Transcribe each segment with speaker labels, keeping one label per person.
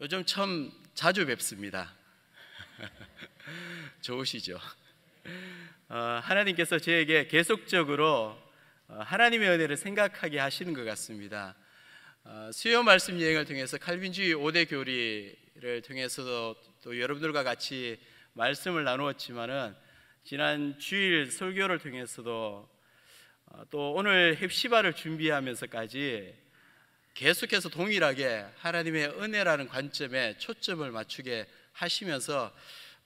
Speaker 1: 요즘 참 자주 뵙습니다. 좋으시죠? 하나님께서 저에게 계속적으로 하나님의 은혜를 생각하게 하시는 것 같습니다. 수요 말씀 여행을 통해서 칼빈주의 5대 교리를 통해서도 또 여러분들과 같이 말씀을 나누었지만은 지난 주일 설교를 통해서도 또 오늘 헵시바를 준비하면서까지 계속해서 동일하게 하나님의 은혜라는 관점에 초점을 맞추게 하시면서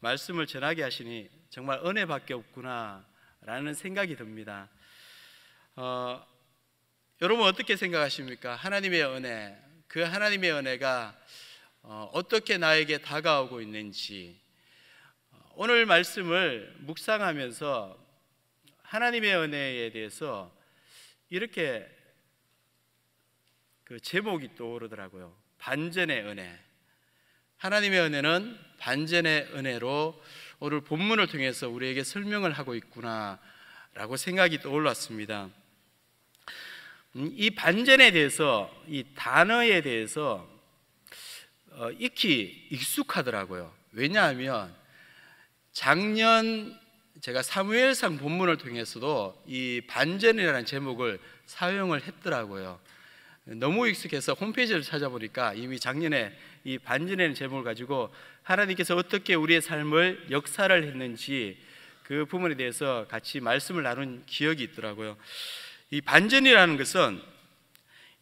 Speaker 1: 말씀을 전하게 하시니 정말 은혜밖에 없구나 라는 생각이 듭니다. 여러분 어떻게 생각하십니까? 하나님의 은혜, 그 하나님의 은혜가 어떻게 나에게 다가오고 있는지, 오늘 말씀을 묵상하면서 하나님의 은혜에 대해서 이렇게 그 제목이 떠오르더라고요. 반전의 은혜. 하나님의 은혜는 반전의 은혜로 오늘 본문을 통해서 우리에게 설명을 하고 있구나 라고 생각이 떠올랐습니다. 이 반전에 대해서, 이 단어에 대해서 익히 익숙하더라고요. 왜냐하면 작년 제가 사무엘상 본문을 통해서도 이 반전이라는 제목을 사용을 했더라고요. 너무 익숙해서 홈페이지를 찾아보니까 이미 작년에 이 반전이라는 제목을 가지고 하나님께서 어떻게 우리의 삶을 역사를 했는지 그 부분에 대해서 같이 말씀을 나눈 기억이 있더라고요. 이 반전이라는 것은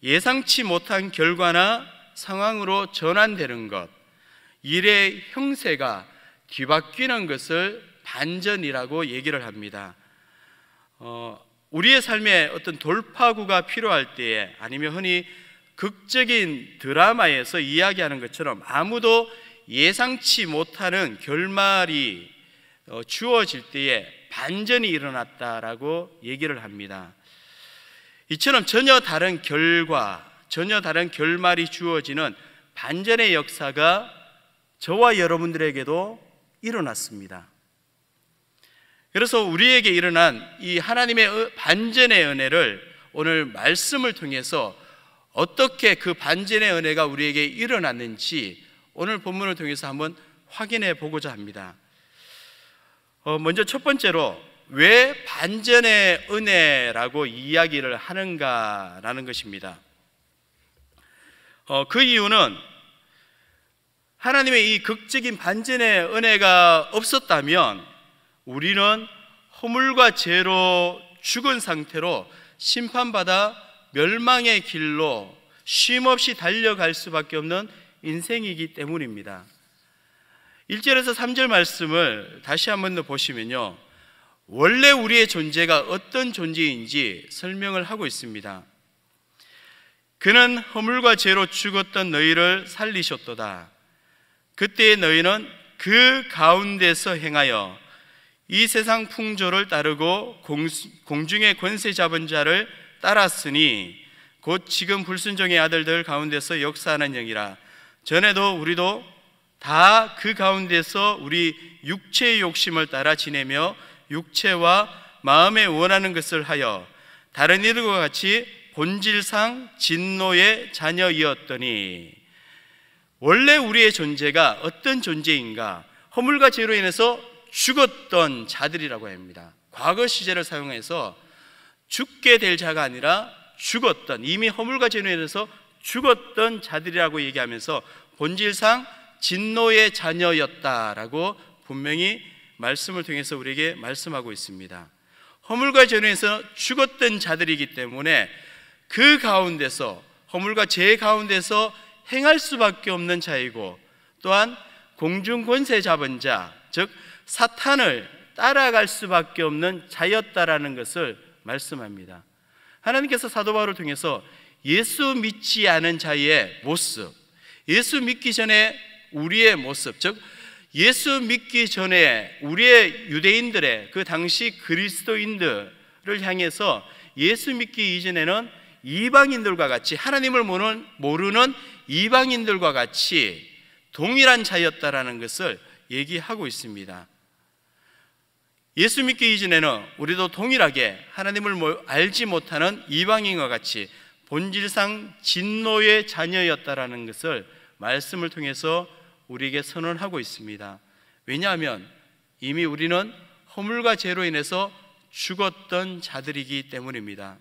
Speaker 1: 예상치 못한 결과나 상황으로 전환되는 것, 일의 형세가 뒤바뀌는 것을 반전이라고 얘기를 합니다. 우리의 삶에 어떤 돌파구가 필요할 때에, 아니면 흔히 극적인 드라마에서 이야기하는 것처럼 아무도 예상치 못하는 결말이 주어질 때에 반전이 일어났다라고 얘기를 합니다. 이처럼 전혀 다른 결과, 전혀 다른 결말이 주어지는 반전의 역사가 저와 여러분들에게도 일어났습니다. 그래서 우리에게 일어난 이 하나님의 반전의 은혜를 오늘 말씀을 통해서 어떻게 그 반전의 은혜가 우리에게 일어났는지 오늘 본문을 통해서 한번 확인해 보고자 합니다. 먼저 첫 번째로 왜 반전의 은혜라고 이야기를 하는가라는 것입니다. 그 이유는 하나님의 이 극적인 반전의 은혜가 없었다면 우리는 허물과 죄로 죽은 상태로 심판받아 멸망의 길로 쉼없이 달려갈 수밖에 없는 인생이기 때문입니다. 1절에서 3절 말씀을 다시 한번 더 보시면요, 원래 우리의 존재가 어떤 존재인지 설명을 하고 있습니다. 그는 허물과 죄로 죽었던 너희를 살리셨도다. 그때의 너희는 그 가운데서 행하여 이 세상 풍조를 따르고 공중의 권세 잡은 자를 따랐으니 곧 지금 불순종의 아들들 가운데서 역사하는 영이라. 전에도 우리도 다 그 가운데서 우리 육체의 욕심을 따라 지내며 육체와 마음에 원하는 것을 하여 다른 이들과 같이 본질상 진노의 자녀이었더니. 원래 우리의 존재가 어떤 존재인가? 허물과 죄로 인해서 죽었던 자들이라고 합니다. 과거 시제를 사용해서 죽게 될 자가 아니라 죽었던, 이미 허물과 죄로 인해서 죽었던 자들이라고 얘기하면서 본질상 진노의 자녀였다라고 분명히 말씀을 통해서 우리에게 말씀하고 있습니다. 허물과 죄로 인해서 죽었던 자들이기 때문에 그 가운데서, 허물과 죄 가운데서 행할 수밖에 없는 자이고, 또한 공중 권세 잡은 자, 즉 사탄을 따라갈 수밖에 없는 자였다라는 것을 말씀합니다. 하나님께서 사도 바울을 통해서 예수 믿지 않은 자의 모습, 예수 믿기 전에 우리의 모습, 즉 예수 믿기 전에 우리의 유대인들의, 그 당시 그리스도인들을 향해서 예수 믿기 이전에는 이방인들과 같이, 하나님을 모르는 이방인들과 같이 동일한 자였다라는 것을 얘기하고 있습니다. 예수 믿기 이전에는 우리도 동일하게 하나님을 알지 못하는 이방인과 같이 본질상 진노의 자녀였다라는 것을 말씀을 통해서 우리에게 선언하고 있습니다. 왜냐하면 이미 우리는 허물과 죄로 인해서 죽었던 자들이기 때문입니다.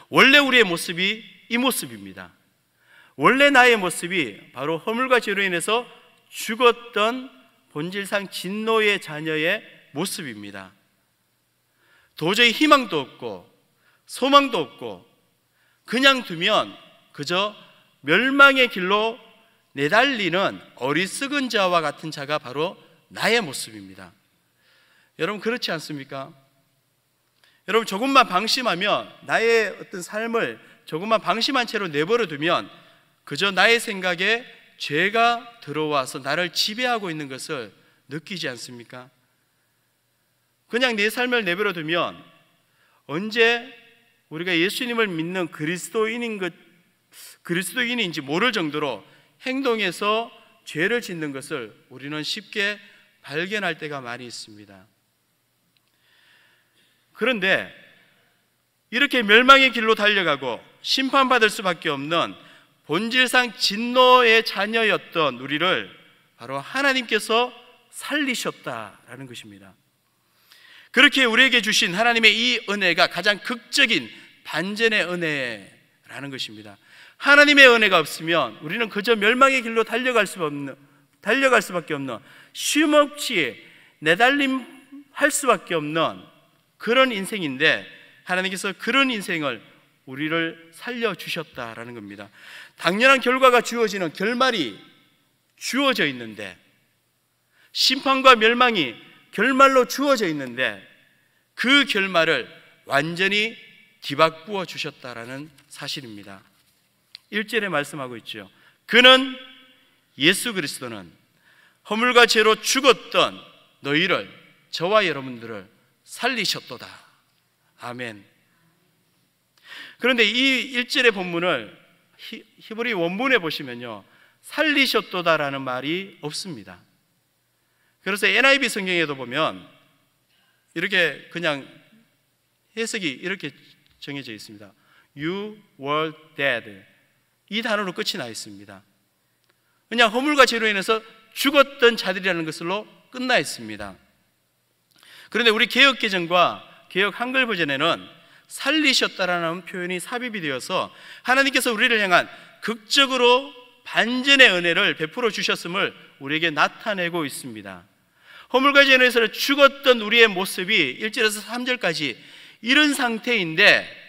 Speaker 1: 원래 우리의 모습이 이 모습입니다. 원래 나의 모습이 바로 허물과 죄로 인해서 죽었던 본질상 진노의 자녀의 모습입니다. 도저히 희망도 없고 소망도 없고 그냥 두면 그저 멸망의 길로 내달리는 어리석은 자와 같은 자가 바로 나의 모습입니다. 여러분 그렇지 않습니까? 여러분 조금만 방심하면, 나의 어떤 삶을 조금만 방심한 채로 내버려 두면 그저 나의 생각에 죄가 들어와서 나를 지배하고 있는 것을 느끼지 않습니까? 그냥 내 삶을 내버려 두면 언제 우리가 예수님을 믿는 그리스도인인지 모를 정도로 행동에서 죄를 짓는 것을 우리는 쉽게 발견할 때가 많이 있습니다. 그런데 이렇게 멸망의 길로 달려가고 심판받을 수밖에 없는 본질상 진노의 자녀였던 우리를 바로 하나님께서 살리셨다라는 것입니다. 그렇게 우리에게 주신 하나님의 이 은혜가 가장 극적인 반전의 은혜라는 것입니다. 하나님의 은혜가 없으면 우리는 그저 멸망의 길로 달려갈 수밖에 없는, 쉼없이 내달림할 수밖에 없는 그런 인생인데, 하나님께서 그런 인생을 우리를 살려주셨다라는 겁니다. 당연한 결과가 주어지는 결말이 주어져 있는데, 심판과 멸망이 결말로 주어져 있는데 그 결말을 완전히 뒤바꾸어 주셨다라는 사실입니다. 1절에 말씀하고 있죠. 그는, 예수 그리스도는 허물과 죄로 죽었던 너희를, 저와 여러분들을 살리셨도다. 아멘. 그런데 이 1절의 본문을 히브리 원문에 보시면요, 살리셨도다라는 말이 없습니다. 그래서 NIV 성경에도 보면 이렇게 그냥 해석이 이렇게 정해져 있습니다. You were dead. 이 단어로 끝이 나 있습니다. 그냥 허물과 죄로 인해서 죽었던 자들이라는 것으로 끝나 있습니다. 그런데 우리 개역개정과 개역 한글 버전에는 살리셨다라는 표현이 삽입이 되어서 하나님께서 우리를 향한 극적으로 반전의 은혜를 베풀어 주셨음을 우리에게 나타내고 있습니다. 허물과 죄로 인해서 죽었던 우리의 모습이 1절에서 3절까지 이런 상태인데,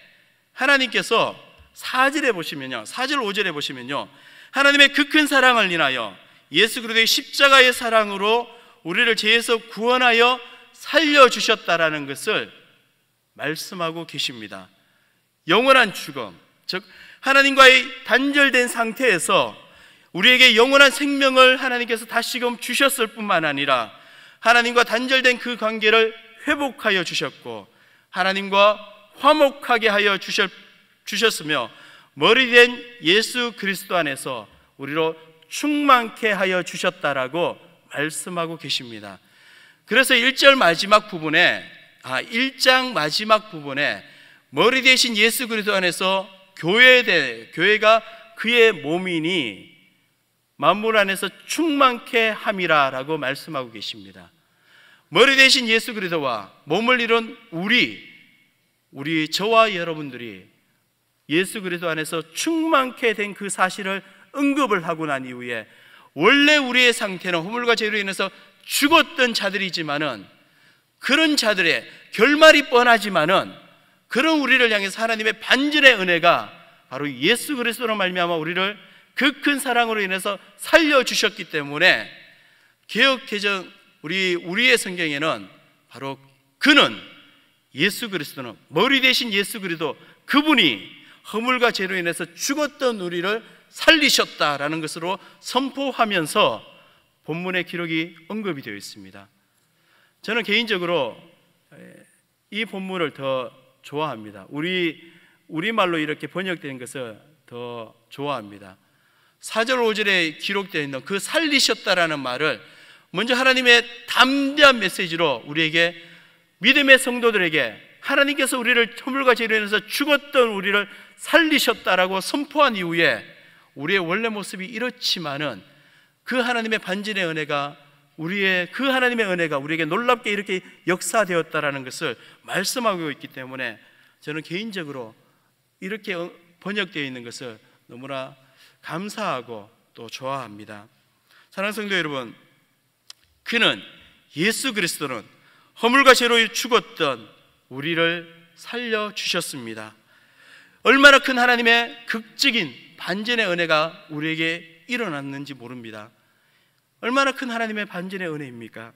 Speaker 1: 하나님께서 4절에 보시면요, 4절 5절에 보시면요, 하나님의 그 큰 사랑을 인하여 예수 그리스도의 십자가의 사랑으로 우리를 죄에서 구원하여 살려주셨다라는 것을 말씀하고 계십니다. 영원한 죽음, 즉 하나님과의 단절된 상태에서 우리에게 영원한 생명을 하나님께서 다시금 주셨을 뿐만 아니라 하나님과 단절된 그 관계를 회복하여 주셨고 하나님과 화목하게 하여 주셨으며 머리된 예수 그리스도 안에서 우리로 충만케 하여 주셨다라고 말씀하고 계십니다. 그래서 1장 마지막 부분에 머리 대신 예수 그리스도 안에서 교회가 그의 몸이니 만물 안에서 충만케 함이라라고 말씀하고 계십니다. 머리 대신 예수 그리스도와 몸을 이룬 우리 저와 여러분들이 예수 그리스도 안에서 충만케 된 그 사실을 언급을 하고 난 이후에, 원래 우리의 상태는 허물과 죄로 인해서 죽었던 자들이지만은, 그런 자들의 결말이 뻔하지만은 그런 우리를 향해서 하나님의 반전의 은혜가 바로 예수 그리스도로 말미암아 우리를 그 큰 사랑으로 인해서 살려주셨기 때문에 개역개정 우리의 성경에는 바로 그는, 예수 그리스도는, 머리 대신 예수 그리스도, 그분이 허물과 죄로 인해서 죽었던 우리를 살리셨다라는 것으로 선포하면서 본문의 기록이 언급이 되어 있습니다. 저는 개인적으로 이 본문을 더 좋아합니다. 우리말로 이렇게 번역된 것을 더 좋아합니다. 4절 5절에 기록되어 있는 그 살리셨다라는 말을 먼저 하나님의 담대한 메시지로 우리에게, 믿음의 성도들에게 하나님께서 우리를 허물과 죄로 인해서 죽었던 우리를 살리셨다라고 선포한 이후에 우리의 원래 모습이 이렇지만은 그 하나님의 반전의 은혜가 그 하나님의 은혜가 우리에게 놀랍게 이렇게 역사되었다라는 것을 말씀하고 있기 때문에 저는 개인적으로 이렇게 번역되어 있는 것을 너무나 감사하고 또 좋아합니다. 사랑하는 성도 여러분, 그는 예수 그리스도는 허물과 죄로 죽었던 우리를 살려주셨습니다. 얼마나 큰 하나님의 극적인 반전의 은혜가 우리에게 일어났는지 모릅니다. 얼마나 큰 하나님의 반전의 은혜입니까?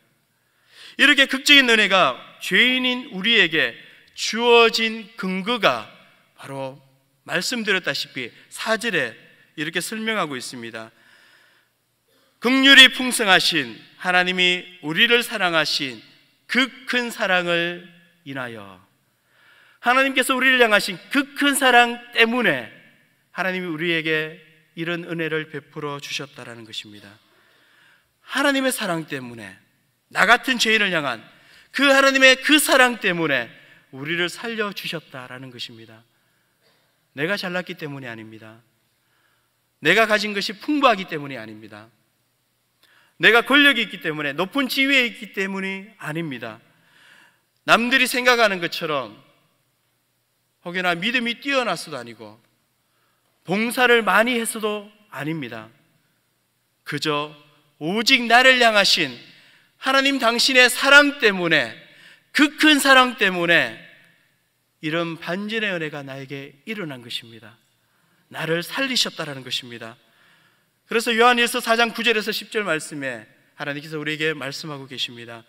Speaker 1: 이렇게 극적인 은혜가 죄인인 우리에게 주어진 근거가 바로 말씀드렸다시피 4절에 이렇게 설명하고 있습니다. 긍휼이 풍성하신 하나님이 우리를 사랑하신 그 큰 사랑을 인하여, 하나님께서 우리를 향하신 그 큰 사랑 때문에 하나님이 우리에게 이런 은혜를 베풀어 주셨다라는 것입니다. 하나님의 사랑 때문에, 나 같은 죄인을 향한 그 하나님의 그 사랑 때문에 우리를 살려주셨다라는 것입니다. 내가 잘났기 때문이 아닙니다. 내가 가진 것이 풍부하기 때문이 아닙니다. 내가 권력이 있기 때문에, 높은 지위에 있기 때문이 아닙니다. 남들이 생각하는 것처럼 혹여나 믿음이 뛰어나서도 아니고 봉사를 많이 했어도 아닙니다. 그저 오직 나를 향하신 하나님 당신의 사랑 때문에, 그 큰 사랑 때문에 이런 반전의 은혜가 나에게 일어난 것입니다. 나를 살리셨다라는 것입니다. 그래서 요한일서 4장 9절에서 10절 말씀에 하나님께서 우리에게 말씀하고 계십니다.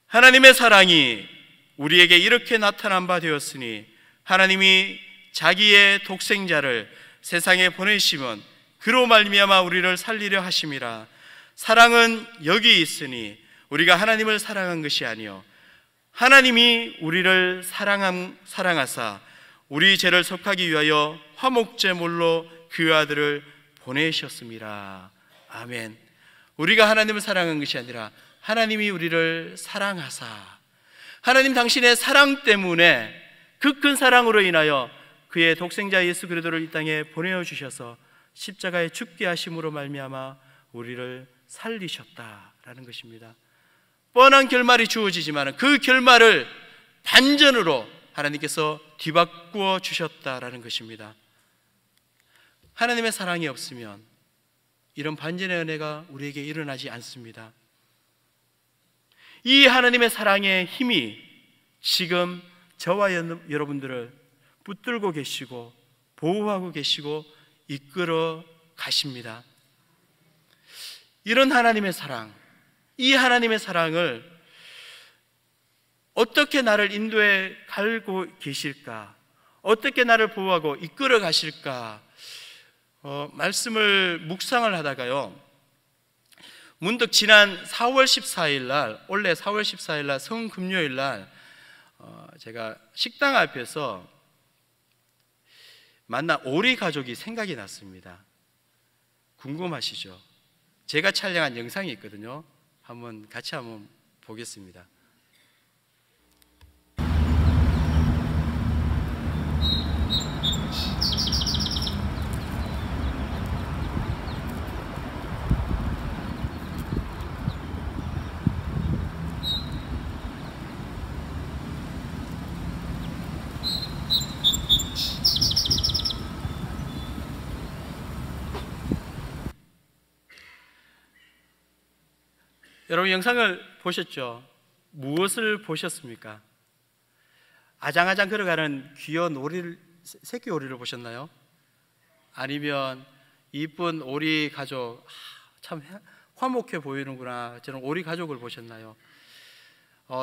Speaker 1: 하나님의 사랑이 우리에게 이렇게 나타난 바 되었으니 하나님이 자기의 독생자를 세상에 보내심은 그로 말미암아 우리를 살리려 하심이라. 사랑은 여기 있으니 우리가 하나님을 사랑한 것이 아니요 하나님이 우리를 사랑하사 우리 죄를 속하기 위하여 화목제물로 그 아들을 보내셨습니다. 아멘. 우리가 하나님을 사랑한 것이 아니라 하나님이 우리를 사랑하사, 하나님 당신의 사랑 때문에, 그 큰 사랑으로 인하여 그의 독생자 예수 그리스도를 이 땅에 보내어 주셔서 십자가에 죽게 하심으로 말미암아 우리를 살리셨다라는 것입니다. 뻔한 결말이 주어지지만 그 결말을 반전으로 하나님께서 뒤바꾸어 주셨다라는 것입니다. 하나님의 사랑이 없으면 이런 반전의 은혜가 우리에게 일어나지 않습니다. 이 하나님의 사랑의 힘이 지금 저와 여러분들을 붙들고 계시고 보호하고 계시고 이끌어 가십니다. 이런 하나님의 사랑, 이 하나님의 사랑을 어떻게 나를 인도해 가고 계실까? 어떻게 나를 보호하고 이끌어 가실까? 말씀을 묵상을 하다가요, 문득 지난 4월 14일 날, 원래 4월 14일 날 성금요일 날 제가 식당 앞에서 만난 오리 가족이 생각이 났습니다. 궁금하시죠? 제가 촬영한 영상이 있거든요. 같이 한번 보겠습니다. 여러분 영상을 보셨죠? 무엇을 보셨습니까? 아장아장 걸어가는 귀여운 새끼 오리를 보셨나요? 아니면 이쁜 오리 가족, 참 화목해 보이는구나, 저는 오리 가족을 보셨나요?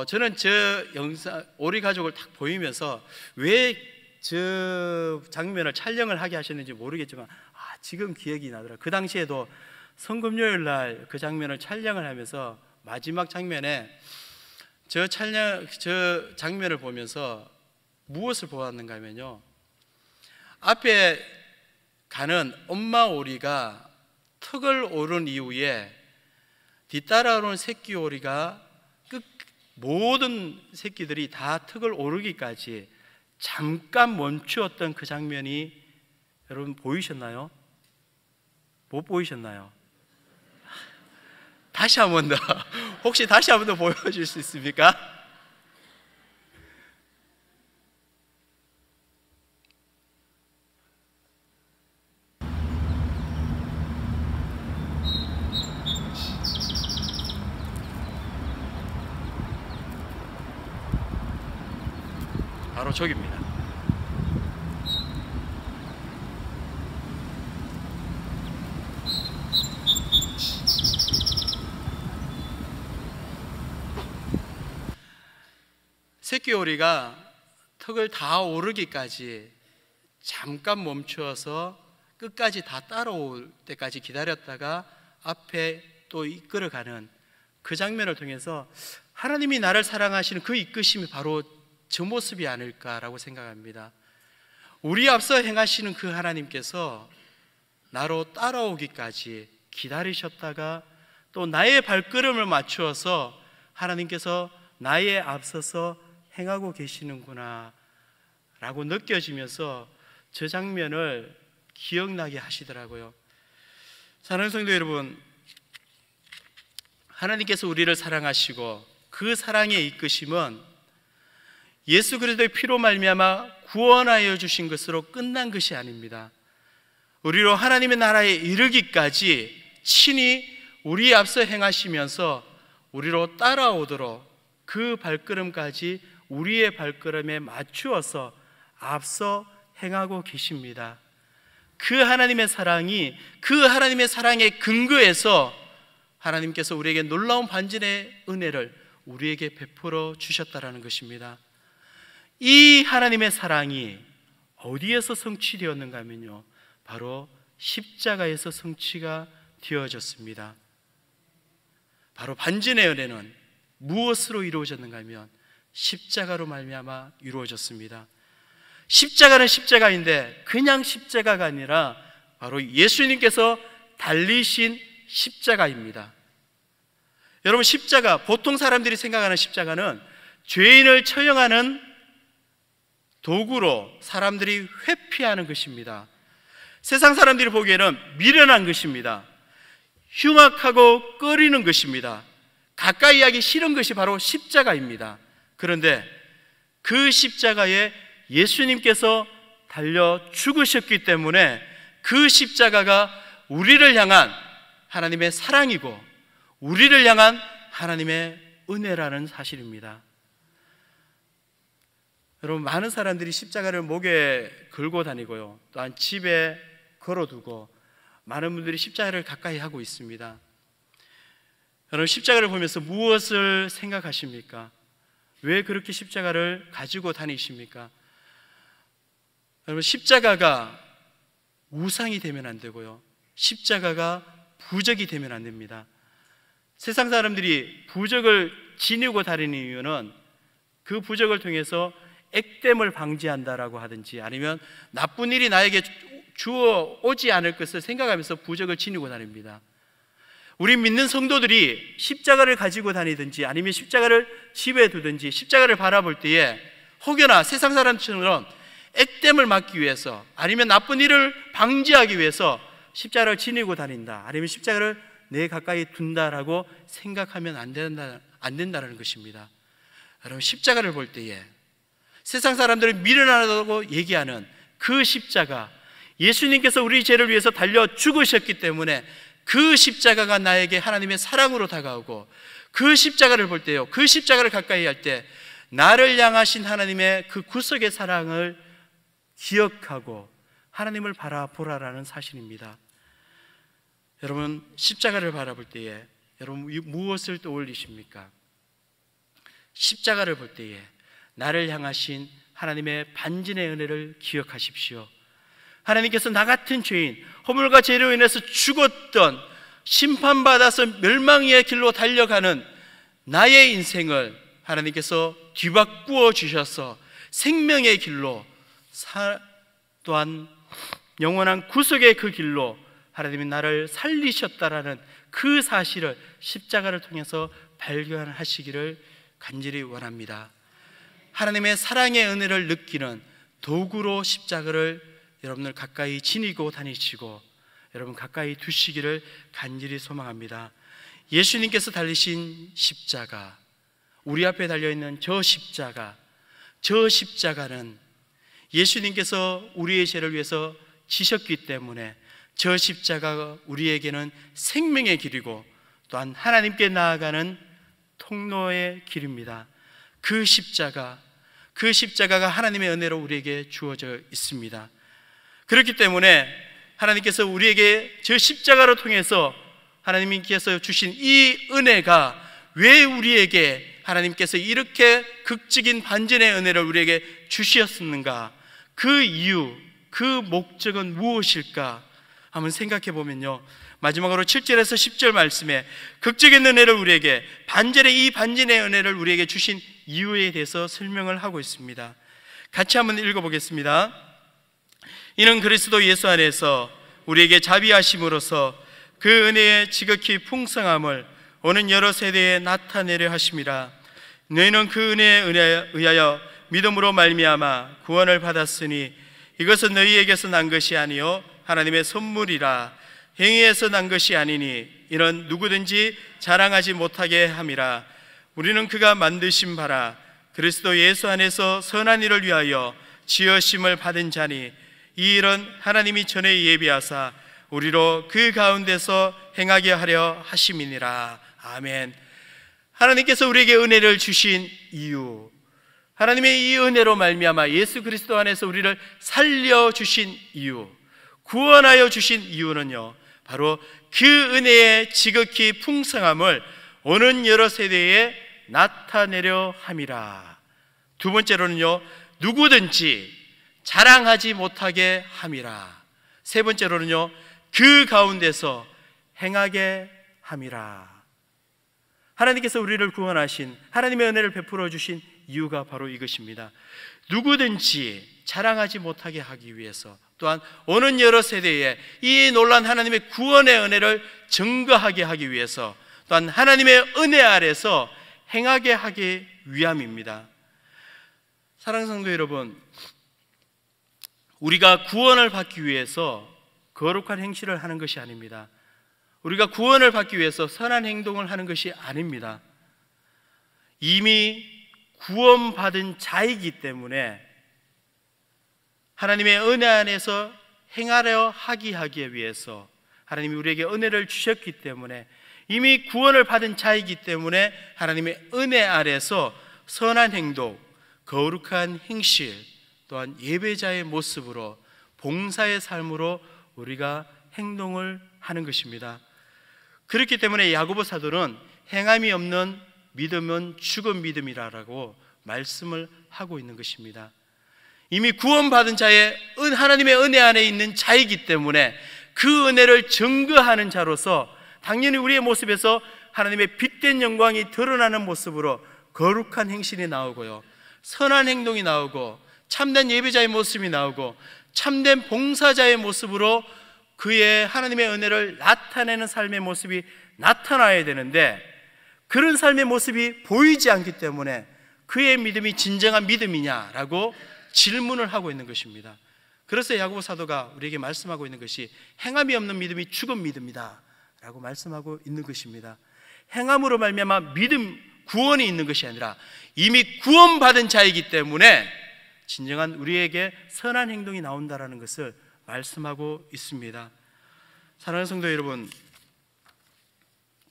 Speaker 1: 저는 저 영상 오리 가족을 딱 보이면서 왜 저 장면을 촬영을 하게 하셨는지 모르겠지만 지금 기억이 나더라고요. 그 당시에도 성금요일 날 그 장면을 촬영을 하면서 마지막 장면에 저 장면을 보면서 무엇을 보았는가 하면요, 앞에 가는 엄마 오리가 턱을 오른 이후에 뒤따라오는 새끼 오리가 모든 새끼들이 다 턱을 오르기까지 잠깐 멈추었던 그 장면이 여러분 보이셨나요? 못 보이셨나요? 다시 한 번 더, 혹시 다시 한 번 더 보여줄 수 있습니까? 바로 저기입니다. 새끼오리가 턱을 다 오르기까지 잠깐 멈추어서 끝까지 다 따라올 때까지 기다렸다가 앞에 또 이끌어가는 그 장면을 통해서 하나님이 나를 사랑하시는 그 이끄심이 바로 저 모습이 아닐까라고 생각합니다. 우리 앞서 행하시는 그 하나님께서 나로 따라오기까지 기다리셨다가 또 나의 발걸음을 맞추어서 하나님께서 나의 앞서서 행하고 계시는구나 라고 느껴지면서 저 장면을 기억나게 하시더라고요. 사랑하는 성도 여러분, 하나님께서 우리를 사랑하시고 그 사랑의 이끄심은 예수 그리스도의 피로 말미암아 구원하여 주신 것으로 끝난 것이 아닙니다. 우리로 하나님의 나라에 이르기까지 친히 우리 앞서 행하시면서 우리로 따라오도록 그 발걸음까지 우리의 발걸음에 맞추어서 앞서 행하고 계십니다. 그 하나님의 사랑이, 그 하나님의 사랑의 근거에서 하나님께서 우리에게 놀라운 반전의 은혜를 우리에게 베풀어 주셨다라는 것입니다. 이 하나님의 사랑이 어디에서 성취되었는가 하면요, 바로 십자가에서 성취가 되어졌습니다. 바로 반전의 은혜는 무엇으로 이루어졌는가 하면 십자가로 말미암아 이루어졌습니다. 십자가는 십자가인데 그냥 십자가가 아니라 바로 예수님께서 달리신 십자가입니다. 여러분, 십자가, 보통 사람들이 생각하는 십자가는 죄인을 처형하는 도구로 사람들이 회피하는 것입니다. 세상 사람들이 보기에는 미련한 것입니다. 흉악하고 꺼리는 것입니다. 가까이 하기 싫은 것이 바로 십자가입니다. 그런데 그 십자가에 예수님께서 달려 죽으셨기 때문에 그 십자가가 우리를 향한 하나님의 사랑이고 우리를 향한 하나님의 은혜라는 사실입니다. 여러분, 많은 사람들이 십자가를 목에 걸고 다니고요, 또한 집에 걸어두고 많은 분들이 십자가를 가까이 하고 있습니다. 여러분, 십자가를 보면서 무엇을 생각하십니까? 왜 그렇게 십자가를 가지고 다니십니까? 여러분, 십자가가 우상이 되면 안 되고요, 십자가가 부적이 되면 안 됩니다. 세상 사람들이 부적을 지니고 다니는 이유는 그 부적을 통해서 액땜을 방지한다라고 하든지 아니면 나쁜 일이 나에게 주어 오지 않을 것을 생각하면서 부적을 지니고 다닙니다. 우리 믿는 성도들이 십자가를 가지고 다니든지 아니면 십자가를 집에 두든지 십자가를 바라볼 때에 혹여나 세상 사람처럼 액땜을 막기 위해서 아니면 나쁜 일을 방지하기 위해서 십자가를 지니고 다닌다, 아니면 십자가를 내 가까이 둔다라고 생각하면 안 된다는 것입니다. 여러분, 십자가를 볼 때에 세상 사람들은 미련하다고 얘기하는 그 십자가, 예수님께서 우리 죄를 위해서 달려 죽으셨기 때문에 그 십자가가 나에게 하나님의 사랑으로 다가오고, 그 십자가를 볼 때요, 그 십자가를 가까이 할 때 나를 향하신 하나님의 그 구속의 사랑을 기억하고 하나님을 바라보라라는 사실입니다. 여러분, 십자가를 바라볼 때에 여러분 무엇을 떠올리십니까? 십자가를 볼 때에 나를 향하신 하나님의 반전의 은혜를 기억하십시오. 하나님께서 나 같은 죄인, 허물과 죄로 인해서 죽었던, 심판받아서 멸망의 길로 달려가는 나의 인생을 하나님께서 뒤바꾸어 주셔서 생명의 길로, 또한 영원한 구속의 그 길로 하나님이 나를 살리셨다라는 그 사실을 십자가를 통해서 발견하시기를 간절히 원합니다. 하나님의 사랑의 은혜를 느끼는 도구로 십자가를 여러분들 가까이 지니고 다니시고, 여러분 가까이 두시기를 간절히 소망합니다. 예수님께서 달리신 십자가, 우리 앞에 달려있는 저 십자가는 예수님께서 우리의 죄를 위해서 지셨기 때문에 저 십자가가 우리에게는 생명의 길이고 또한 하나님께 나아가는 통로의 길입니다. 그 십자가가 하나님의 은혜로 우리에게 주어져 있습니다. 그렇기 때문에 하나님께서 우리에게 저 십자가로 통해서 하나님께서 주신 이 은혜가 왜 우리에게 하나님께서 이렇게 극적인 반전의 은혜를 우리에게 주셨는가? 그 이유, 그 목적은 무엇일까? 한번 생각해 보면요, 마지막으로 7절에서 10절 말씀에 극적인 은혜를 우리에게, 이 반전의 은혜를 우리에게 주신 이유에 대해서 설명을 하고 있습니다. 같이 한번 읽어보겠습니다. 이는 그리스도 예수 안에서 우리에게 자비하심으로써 그 은혜의 지극히 풍성함을 오는 여러 세대에 나타내려 하심이라. 너희는 그 은혜에 의하여 믿음으로 말미암아 구원을 받았으니 이것은 너희에게서 난 것이 아니요 하나님의 선물이라. 행위에서 난 것이 아니니 이는 누구든지 자랑하지 못하게 함이라. 우리는 그가 만드신 바라 그리스도 예수 안에서 선한 일을 위하여 지으심을 받은 자니 이 일은 하나님이 전에 예비하사 우리로 그 가운데서 행하게 하려 하심이니라. 아멘. 하나님께서 우리에게 은혜를 주신 이유, 하나님의 이 은혜로 말미암아 예수 그리스도 안에서 우리를 살려주신 이유, 구원하여 주신 이유는요, 바로 그 은혜의 지극히 풍성함을 오는 여러 세대에 나타내려 함이라. 두 번째로는요, 누구든지 자랑하지 못하게 함이라. 세 번째로는요, 그 가운데서 행하게 함이라. 하나님께서 우리를 구원하신, 하나님의 은혜를 베풀어 주신 이유가 바로 이것입니다. 누구든지 자랑하지 못하게 하기 위해서, 또한 오는 여러 세대에 이 놀라운 하나님의 구원의 은혜를 증거하게 하기 위해서, 또한 하나님의 은혜 아래서 행하게 하기 위함입니다. 사랑하는 성도 여러분, 우리가 구원을 받기 위해서 거룩한 행실을 하는 것이 아닙니다. 우리가 구원을 받기 위해서 선한 행동을 하는 것이 아닙니다. 이미 구원받은 자이기 때문에 하나님의 은혜 안에서 행하려 하기 위해서, 하나님이 우리에게 은혜를 주셨기 때문에, 이미 구원을 받은 자이기 때문에 하나님의 은혜 아래서 선한 행동, 거룩한 행실, 또한 예배자의 모습으로, 봉사의 삶으로 우리가 행동을 하는 것입니다. 그렇기 때문에 야고보 사도는 행함이 없는 믿음은 죽은 믿음이라고 말씀을 하고 있는 것입니다. 이미 구원받은 자의 하나님의 은혜 안에 있는 자이기 때문에 그 은혜를 증거하는 자로서 당연히 우리의 모습에서 하나님의 빛된 영광이 드러나는 모습으로 거룩한 행실이 나오고요, 선한 행동이 나오고, 참된 예배자의 모습이 나오고, 참된 봉사자의 모습으로 그의 하나님의 은혜를 나타내는 삶의 모습이 나타나야 되는데, 그런 삶의 모습이 보이지 않기 때문에 그의 믿음이 진정한 믿음이냐라고 질문을 하고 있는 것입니다. 그래서 야고보 사도가 우리에게 말씀하고 있는 것이 행함이 없는 믿음이 죽은 믿음이다 라고 말씀하고 있는 것입니다. 행함으로 말미암아 믿음, 구원이 있는 것이 아니라 이미 구원받은 자이기 때문에 진정한 우리에게 선한 행동이 나온다라는 것을 말씀하고 있습니다. 사랑하는 성도 여러분,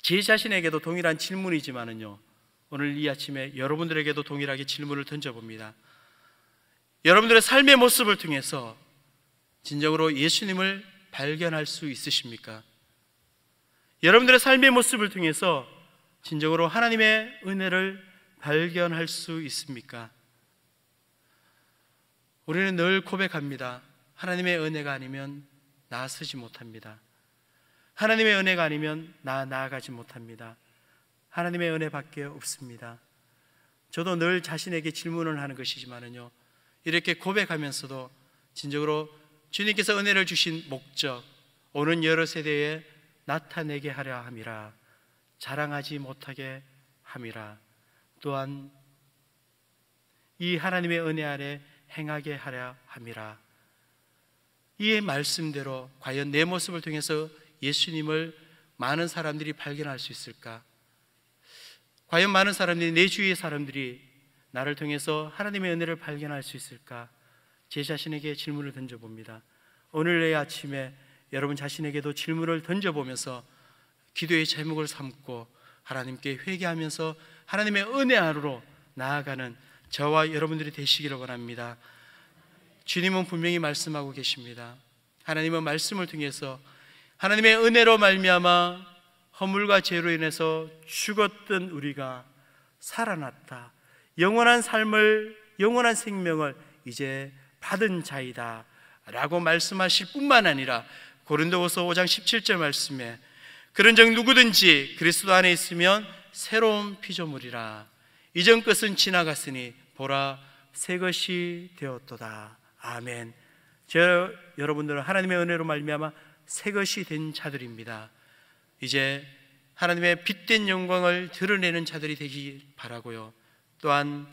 Speaker 1: 제 자신에게도 동일한 질문이지만은요, 오늘 이 아침에 여러분들에게도 동일하게 질문을 던져봅니다. 여러분들의 삶의 모습을 통해서 진정으로 예수님을 발견할 수 있으십니까? 여러분들의 삶의 모습을 통해서 진정으로 하나님의 은혜를 발견할 수 있습니까? 우리는 늘 고백합니다. 하나님의 은혜가 아니면 나서지 못합니다. 하나님의 은혜가 아니면 나아가지 못합니다. 하나님의 은혜밖에 없습니다. 저도 늘 자신에게 질문을 하는 것이지만은요, 이렇게 고백하면서도 진정으로 주님께서 은혜를 주신 목적, 오는 여러 세대에 나타내게 하려 함이라, 자랑하지 못하게 함이라, 또한 이 하나님의 은혜 아래 행하게 하려 함이라. 이 말씀대로 과연 내 모습을 통해서 예수님을 많은 사람들이 발견할 수 있을까? 과연 많은 사람들이, 내 주위의 사람들이 나를 통해서 하나님의 은혜를 발견할 수 있을까? 제 자신에게 질문을 던져봅니다. 오늘 내 아침에 여러분 자신에게도 질문을 던져보면서 기도의 제목을 삼고 하나님께 회개하면서 하나님의 은혜 안으로 나아가는 저와 여러분들이 되시기를 원합니다. 주님은 분명히 말씀하고 계십니다. 하나님은 말씀을 통해서 하나님의 은혜로 말미암아 허물과 죄로 인해서 죽었던 우리가 살아났다, 영원한 삶을, 영원한 생명을 이제 받은 자이다 라고 말씀하실 뿐만 아니라 고린도후서 5장 17절 말씀에 그런즉 누구든지 그리스도 안에 있으면 새로운 피조물이라, 이전 것은 지나갔으니 보라 새 것이 되었도다. 아멘. 여러분들은 하나님의 은혜로 말미암아 새 것이 된 자들입니다. 이제 하나님의 빛된 영광을 드러내는 자들이 되기 바라고요. 또한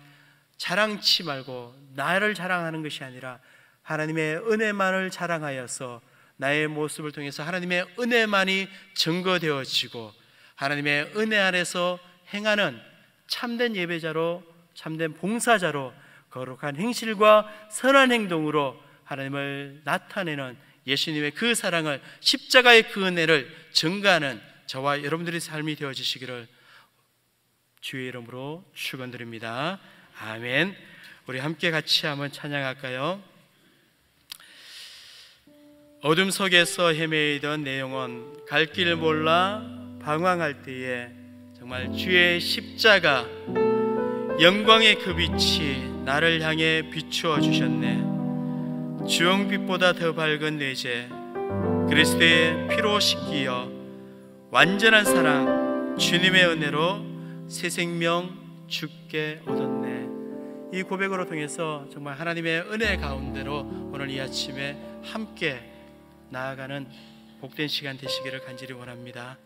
Speaker 1: 자랑치 말고 나를 자랑하는 것이 아니라 하나님의 은혜만을 자랑하여서 나의 모습을 통해서 하나님의 은혜만이 증거되어지고 하나님의 은혜 안에서 행하는 참된 예배자로, 참된 봉사자로 거룩한 행실과 선한 행동으로 하나님을 나타내는 예수님의 그 사랑을, 십자가의 그 은혜를 증거하는 저와 여러분들의 삶이 되어지시기를 주의 이름으로 축원드립니다. 아멘. 우리 함께 같이 한번 찬양할까요? 어둠 속에서 헤매이던 내 영혼, 갈 길 몰라 방황할 때에 정말 주의 십자가 영광의 그 빛이 나를 향해 비추어 주셨네. 주홍빛보다 더 밝은 내 죄 그리스도의 피로 씻기어 완전한 사랑 주님의 은혜로 새 생명 주께 얻었네. 이 고백으로 통해서 정말 하나님의 은혜 가운데로 오늘 이 아침에 함께 나아가는 복된 시간 되시기를 간절히 원합니다.